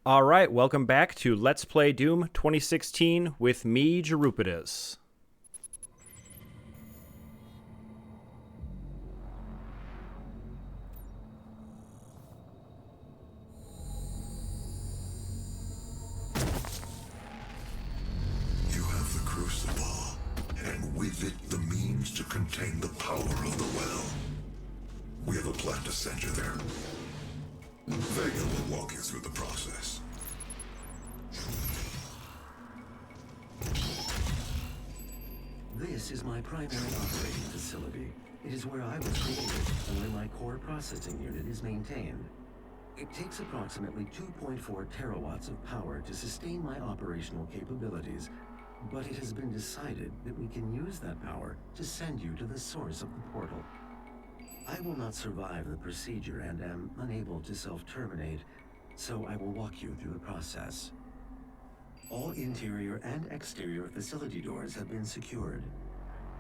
All right, welcome back to Let's Play Doom 2016 with me, Jerupitus. You have the crucible, and with it the means to contain the power of the well. We have a plan to send you there. Vega will walk you through the process. This is my primary operating facility. It is where I was created and where my core processing unit is maintained. It takes approximately 2.4 terawatts of power to sustain my operational capabilities, but it has been decided that we can use that power to send you to the source of the portal. I will not survive the procedure and am unable to self-terminate, so I will walk you through the process. All interior and exterior facility doors have been secured.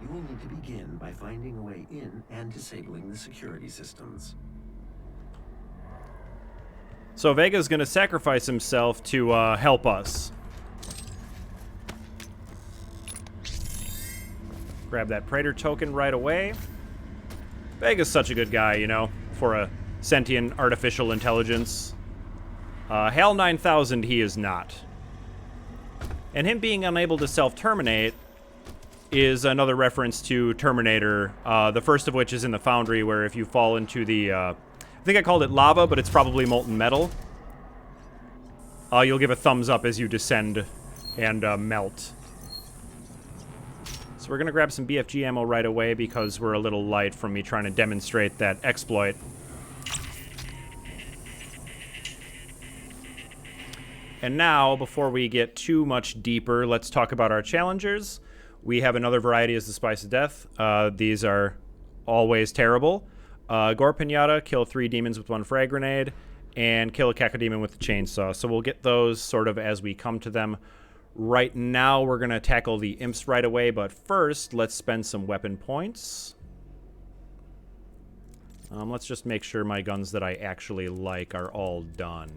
You will need to begin by finding a way in and disabling the security systems. So Vega's going to sacrifice himself to help us. Grab that Praetor token right away. Vega's such a good guy, you know, for a sentient artificial intelligence. HAL 9000 he is not. And him being unable to self-terminate is another reference to Terminator, the first of which is in the Foundry, where if you fall into the, I think I called it lava, but it's probably molten metal, you'll give a thumbs up as you descend and melt. So we're going to grab some BFG ammo right away because we're a little light from me trying to demonstrate that exploit. And now, before we get too much deeper, let's talk about our challengers. We have another variety as the Spice of Death. These are always terrible. Gore Pinata, kill 3 demons with 1 frag grenade, and kill a Cacodemon with the chainsaw. So we'll get those sort of as we come to them. Right now, we're going to tackle the imps right away, but first, let's spend some weapon points. Let's just make sure my guns that I actually like are all done.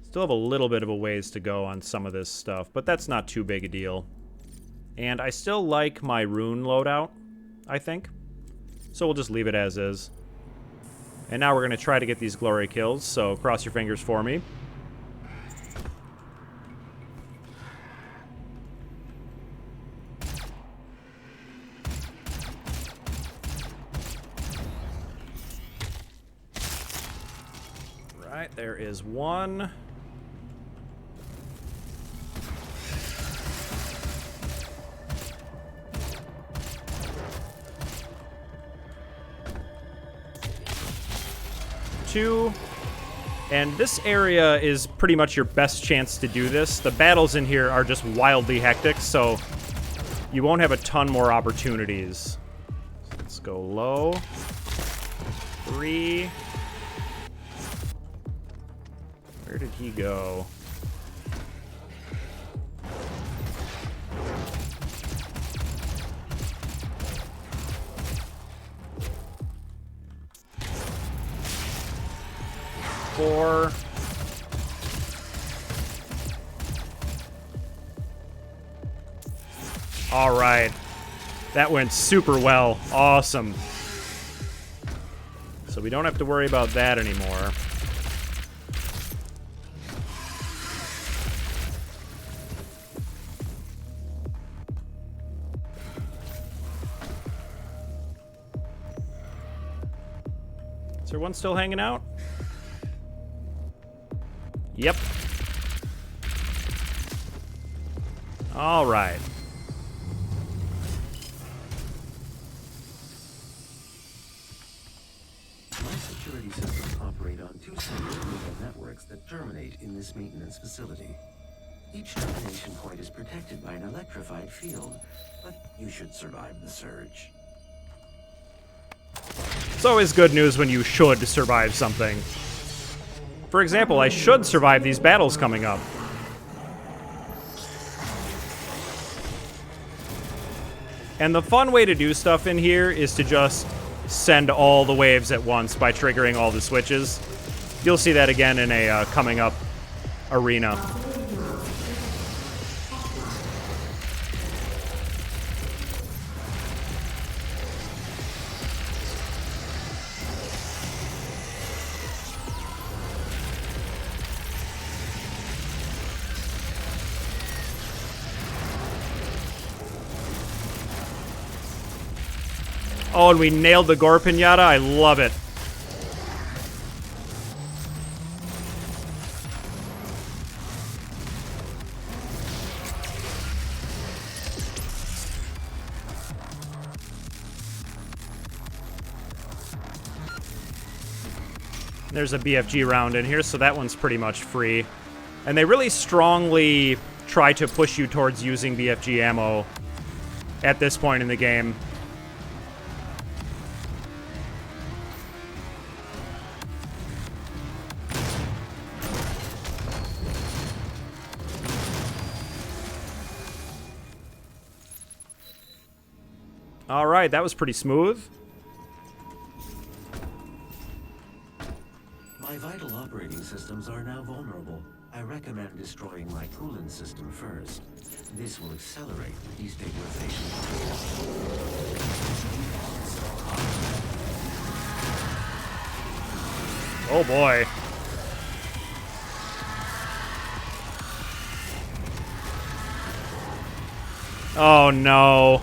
Still have a little bit of a ways to go on some of this stuff, but that's not too big a deal. And I still like my rune loadout, I think. So we'll just leave it as is. And now we're going to try to get these glory kills, so cross your fingers for me. Right, there is one. And this area is pretty much your best chance to do this. The battles in here are just wildly hectic, so you won't have a ton more opportunities. So let's go low. 3. Where did he go? Four. All right. That went super well. Awesome. So we don't have to worry about that anymore. Is there one still hanging out? Yep. All right. My security systems operate on 2 separate neural networks that terminate in this maintenance facility. Each termination point is protected by an electrified field, but you should survive the surge. It's always good news when you should survive something. For example, I should survive these battles coming up. And the fun way to do stuff in here is to just send all the waves at once by triggering all the switches. You'll see that again in a coming up arena. Oh, and we nailed the Gore Pinata. I love it. There's a BFG round in here, so that one's pretty much free. And they really strongly try to push you towards using BFG ammo at this point in the game. All right, that was pretty smooth. My vital operating systems are now vulnerable. I recommend destroying my coolant system first. This will accelerate the destabilization process. Oh boy. Oh no.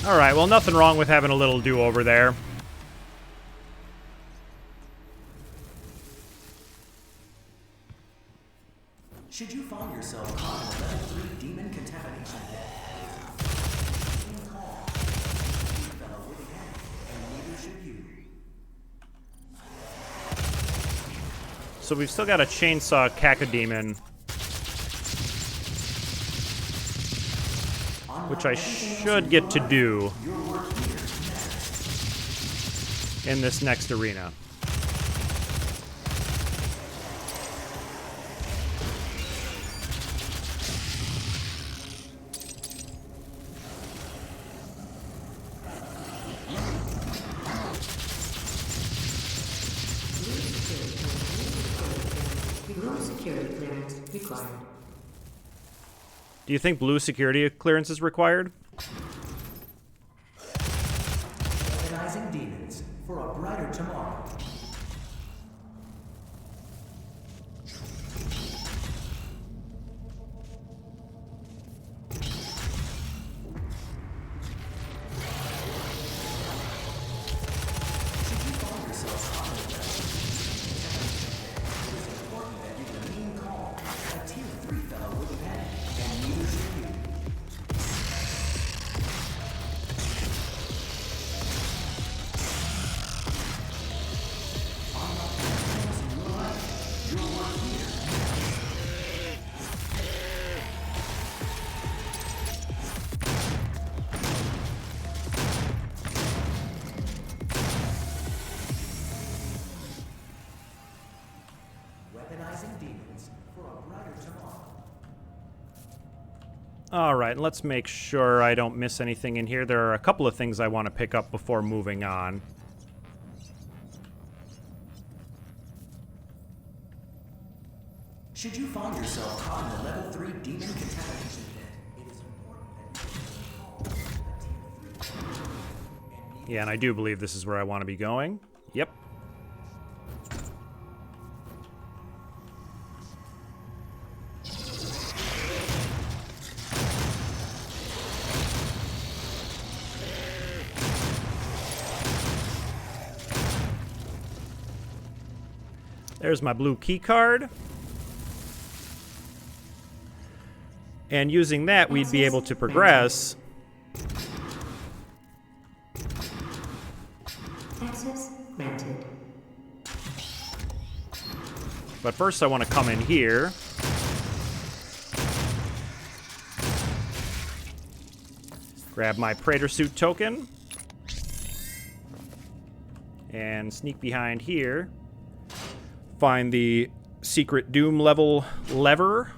All right, well, nothing wrong with having a little do-over there. Should you find yourself caught in a level 3 demon contamination pit, fellow with a gang, and neither should you. So we've still got a chainsaw cacodemon, which I should get to do in this next arena. Blue security clearance required. Do you think blue security clearance is required? Organizing demons for a brighter tomorrow. All right, let's make sure I don't miss anything in here. There are a couple of things I want to pick up before moving on. Should you find yourself caught in a level 3 demon contamination pit, it is important that Yeah, and I do believe this is where I want to be going. Yep. There's my blue key card. And using that, we'd be able to progress. Access granted. But first I want to come in here. Grab my Praetor Suit token. And sneak behind here. Find the secret Doom level lever.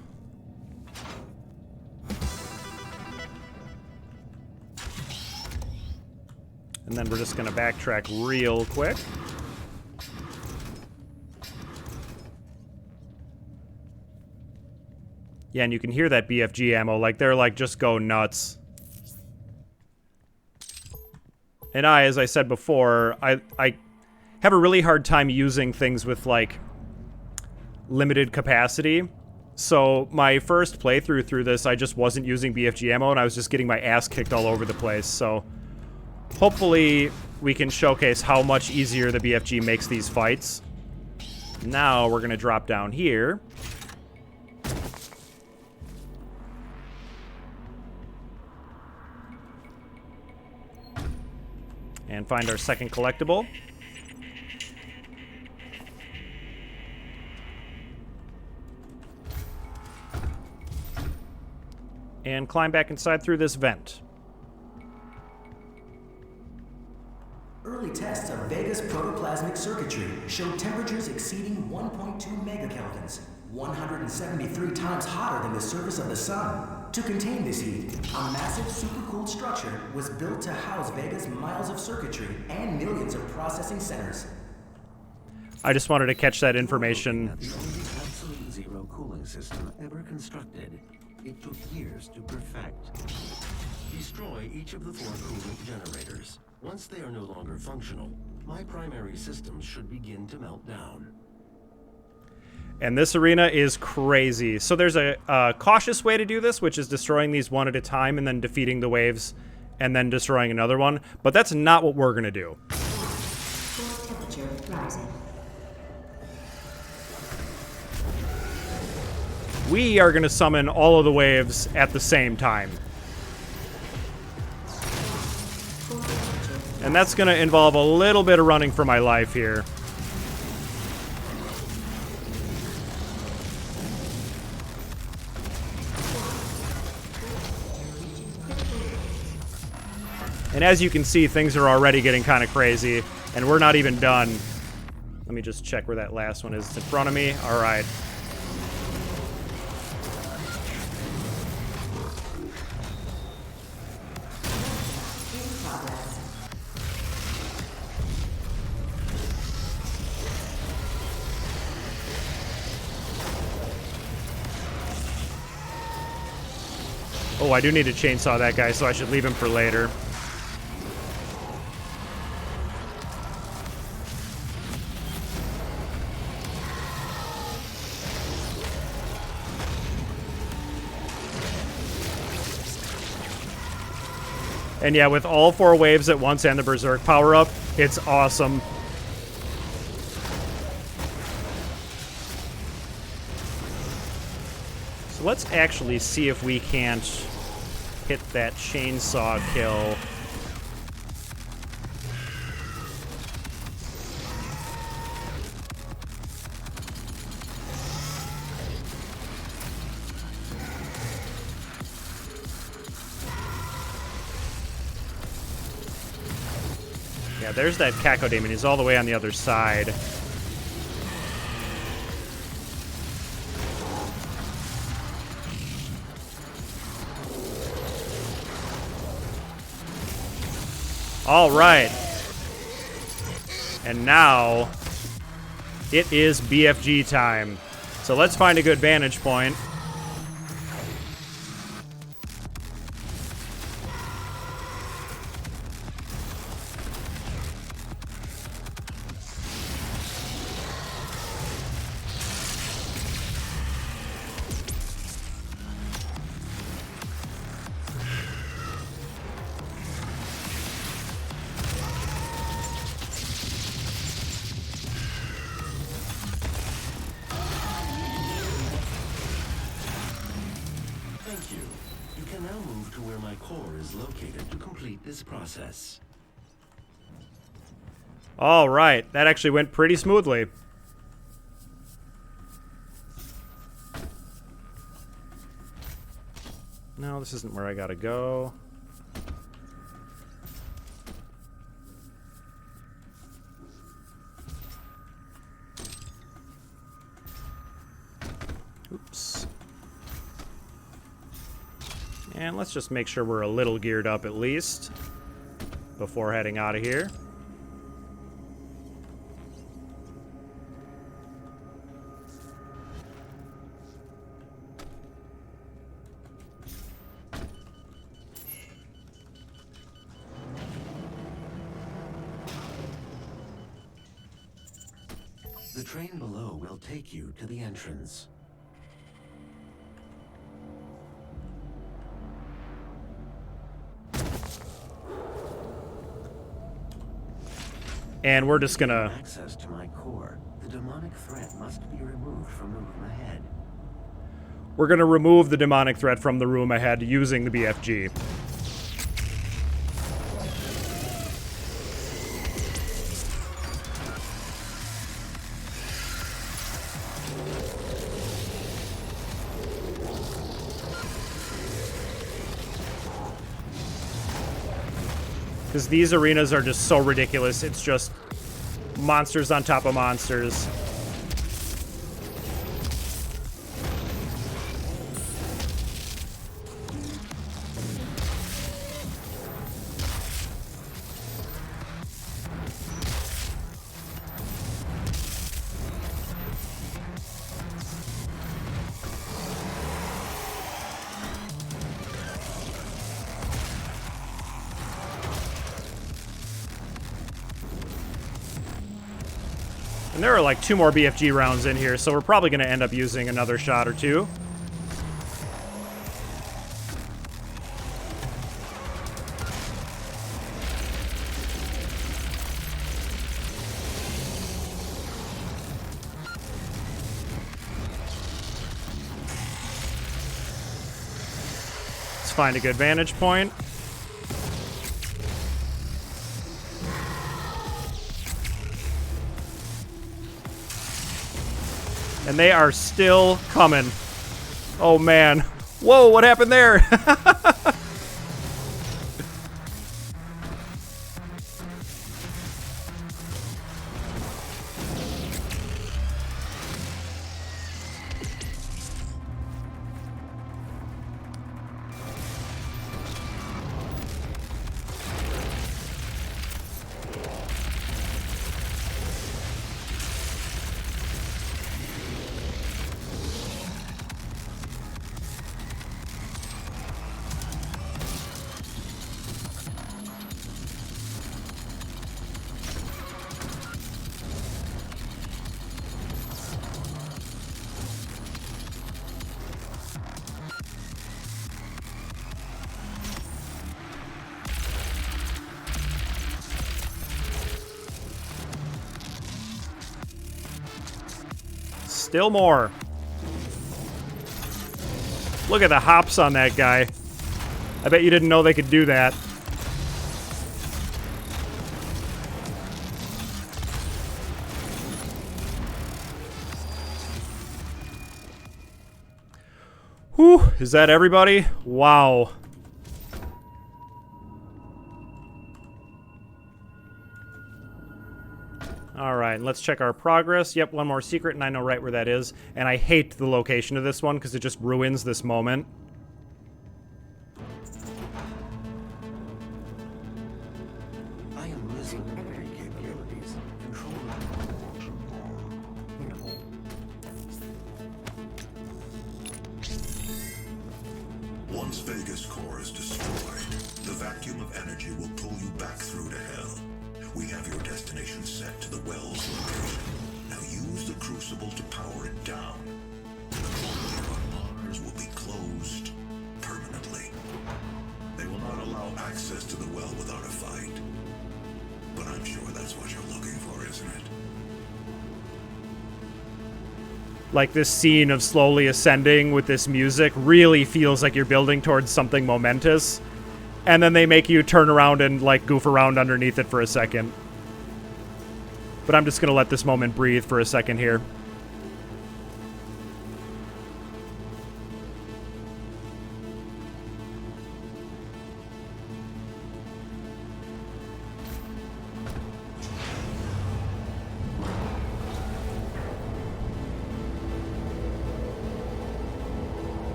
And then we're just going to backtrack real quick. Yeah, and you can hear that BFG ammo. Like, they're like, just go nuts. And as I said before, I have a really hard time using things with, like, limited capacity. So my first playthrough through this, I just wasn't using BFG ammo, and I was just getting my ass kicked all over the place. So hopefully we can showcase how much easier the BFG makes these fights. Now we're going to drop down here. And find our second collectible. And climb back inside through this vent. Early tests of Vega's protoplasmic circuitry showed temperatures exceeding 1.2 megakelvins, 173 times hotter than the surface of the sun. To contain this heat, a massive supercooled structure was built to house Vega's miles of circuitry and millions of processing centers. I just wanted to catch that information. The only absolute zero cooling system ever constructed. It took years to perfect. Destroy each of the 4 coolant generators. Once they are no longer functional, my primary systems should begin to melt down. And this arena is crazy. So there's a cautious way to do this, which is destroying these one at a time and then defeating the waves and then destroying another one. But that's not what we're going to do. Core temperature rising. We are going to summon all of the waves at the same time. And that's going to involve a little bit of running for my life here. And as you can see, things are already getting kind of crazy, and we're not even done. Let me just check where that last one is. It's in front of me. All right. Oh, I do need to chainsaw that guy, so I should leave him for later. And yeah, with all 4 waves at once and the Berserk power-up, it's awesome. So let's actually see if we can't hit that chainsaw kill. Yeah, there's that Cacodemon. He's all the way on the other side. All right. And now it is BFG time. So let's find a good vantage point. can now move to where my core is located to complete this process. All right, that actually went pretty smoothly. No, this isn't where I gotta go. Oops. And let's just make sure we're a little geared up at least before heading out of here. The train below will take you to the entrance. And we're just gonna... Access to my core. The demonic threat must be removed from the room ahead. We're gonna remove the demonic threat from the room ahead using the BFG. Because these arenas are just so ridiculous. It's just monsters on top of monsters. And there are like 2 more BFG rounds in here, so we're probably going to end up using another shot or 2. Let's find a good vantage point. And they are still coming. Oh, man. Whoa, what happened there? Still more. Look at the hops on that guy. I bet you didn't know they could do that. Whew, is that everybody? Wow. Alright, let's check our progress. Yep, 1 more secret, and I know right where that is. And I hate the location of this one, because it just ruins this moment. I am losing memory capabilities. Control. Once Vega's core is destroyed, the vacuum of energy will pull you back through to hell. We have your destination set to the well's location. Now use the crucible to power it down. The portal on Mars will be closed permanently. They will not allow access to the well without a fight. But I'm sure that's what you're looking for, isn't it? like this scene of slowly ascending with this music really feels like you're building towards something momentous. And then they make you turn around and like goof around underneath it for a second. But I'm just going to let this moment breathe for a second here.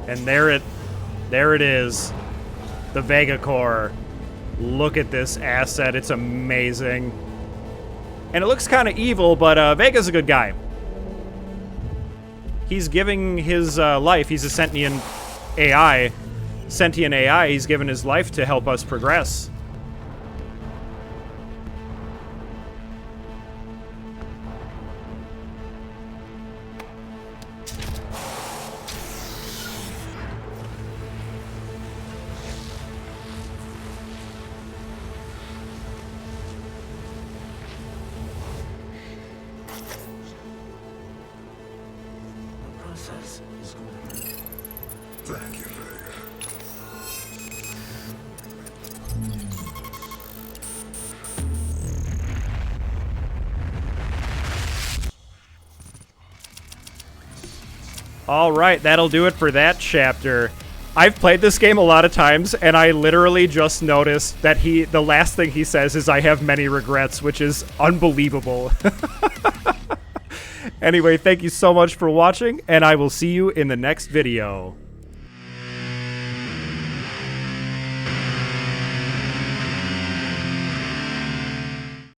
And there it is. The Vega core. Look at this asset. It's amazing. And it looks kind of evil, but Vega's a good guy. He's giving his life. He's a sentient AI. Sentient AI. He's given his life to help us progress. Is complete. Thank you, Vega. All right, that'll do it for that chapter. I've played this game a lot of times, and I literally just noticed that the last thing he says is, "I have many regrets," which is unbelievable. Anyway, thank you so much for watching, and I will see you in the next video.